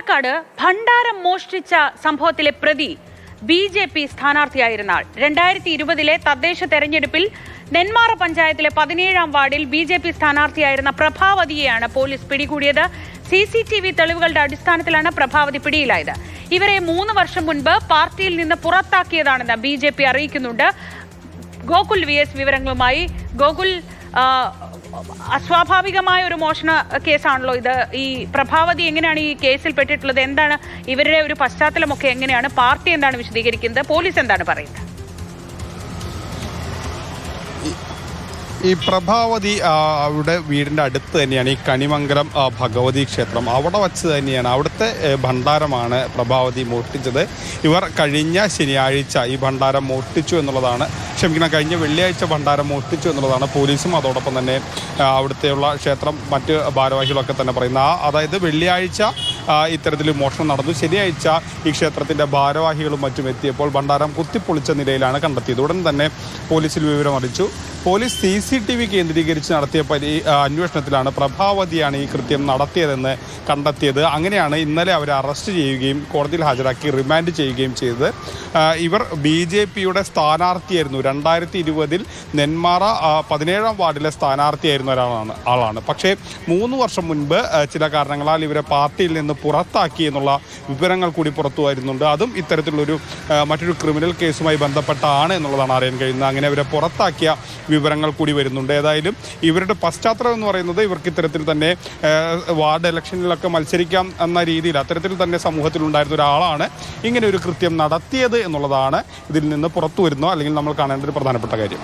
പാലക്കാട് ഭണ്ഡാരം മോഷ്ടിച്ച സംഭവത്തിലെ പ്രതി BJP സ്ഥാനാർത്ഥിയായിരുന്ന ആൾ 2020 തദ്ദേശ തെരഞ്ഞെടുപ്പിൽ നെന്മാറ പഞ്ചായത്തിലെ 17-ാം വാർഡിൽ BJP സ്ഥാനാർത്ഥിയായിരുന്ന പ്രഭാവതിയെയാണ് പോലീസ് പിടികൂടിയത്. CCTV തെളിവുകളുടെ അടിസ്ഥാനത്തിലാണ് പ്രഭാവതി പിടിയിലായത്. ഇവരെ 3 വർഷം മുൻപ് പാർട്ടിയിൽ നിന്ന് പുറത്താക്കിയതാണെന്ന് BJP അറിയിക്കുന്നുണ്ട്. ഗോകുൽ VS വിവരങ്ങളുമായി. ഗോകുൽ, അസ്വാഭാവികമായ ഒരു മോഷണ കേസാണല്ലോ ഇത്. ഈ പ്രഭാവതി എങ്ങനെയാണ് ഈ കേസിൽ പെട്ടിട്ടുള്ളത്? എന്താണ് ഇവരുടെ ഒരു പശ്ചാത്തലമൊക്കെ? എങ്ങനെയാണ് പാർട്ടി എന്താണ് വിശദീകരിക്കുന്നത്? പോലീസ് എന്താണ് പറയുന്നത്? ഈ പ്രഭാവതി അവിടെ വീടിൻ്റെ അടുത്ത് തന്നെയാണ് ഈ കണിമംഗലം ഭഗവതി ക്ഷേത്രം. അവിടെ വച്ച് തന്നെയാണ്, അവിടുത്തെ ഭണ്ഡാരമാണ് പ്രഭാവതി മോഷ്ടിച്ചത്. ഇവർ കഴിഞ്ഞ ശനിയാഴ്ച ഈ ഭണ്ഡാരം മോഷ്ടിച്ചു എന്നുള്ളതാണ്, കഴിഞ്ഞ വെള്ളിയാഴ്ച ഭണ്ഡാരം മോഷ്ടിച്ചു എന്നുള്ളതാണ് പോലീസും അതോടൊപ്പം തന്നെ അവിടുത്തെയുള്ള ക്ഷേത്രം മറ്റ് ഭാരവാഹികളൊക്കെ തന്നെ പറയുന്നത്. അതായത് വെള്ളിയാഴ്ച ഇത്തരത്തിൽ മോഷണം നടന്നു. ശനിയാഴ്ച ഈ ക്ഷേത്രത്തിൻ്റെ ഭാരവാഹികളും മറ്റും എത്തിയപ്പോൾ ഭണ്ഡാരം കുത്തിപ്പൊളിച്ച നിലയിലാണ് കണ്ടെത്തിയത്. ഉടൻ തന്നെ പോലീസിൽ വിവരം അറിയിച്ചു. പോലീസ് CCTV കേന്ദ്രീകരിച്ച് നടത്തിയ അന്വേഷണത്തിലാണ് പ്രഭാവതിയാണ് ഈ കൃത്യം നടത്തിയതെന്ന് കണ്ടെത്തിയത്. അങ്ങനെയാണ് ഇന്നലെ അവരെ അറസ്റ്റ് ചെയ്യുകയും കോടതിയിൽ ഹാജരാക്കി റിമാൻഡ് ചെയ്യുകയും ചെയ്തത്. ഇവർ BJPയുടെ സ്ഥാനാർത്ഥിയായിരുന്നു. 2020 നെന്മാറ 17-ാം വാർഡിലെ സ്ഥാനാർത്ഥിയായിരുന്ന ആളാണ്. പക്ഷേ 3 വർഷം മുൻപ് ചില കാരണങ്ങളാൽ ഇവരെ പാർട്ടിയിൽ നിന്ന് പുറത്താക്കി എന്നുള്ള വിവരങ്ങൾ കൂടി പുറത്തു വരുന്നുണ്ട്. അതും ഇത്തരത്തിലുള്ളൊരു മറ്റൊരു ക്രിമിനൽ കേസുമായി ബന്ധപ്പെട്ടാണ് എന്നുള്ളതാണ് അറിയാൻ കഴിയുന്നത്. അങ്ങനെ അവരെ പുറത്താക്കിയ വിവരങ്ങൾ കൂടി വരുന്നുണ്ട്. ഏതായാലും ഇവരുടെ പശ്ചാത്തലം എന്ന് പറയുന്നത് ഇവർക്ക് ഇത്തരത്തിൽ തന്നെ വാർഡ് ഇലക്ഷനിലൊക്കെ മത്സരിക്കാം എന്ന രീതിയിൽ അത്തരത്തിൽ തന്നെ സമൂഹത്തിലുണ്ടായിരുന്ന ഒരാളാണ് ഇങ്ങനെ ഒരു കൃത്യം നടത്തിയത് എന്നുള്ളതാണ് ഇതിൽ നിന്ന് പുറത്തു വരുന്നത് അല്ലെങ്കിൽ നമ്മൾ കാണേണ്ട ഒരു പ്രധാനപ്പെട്ട കാര്യം.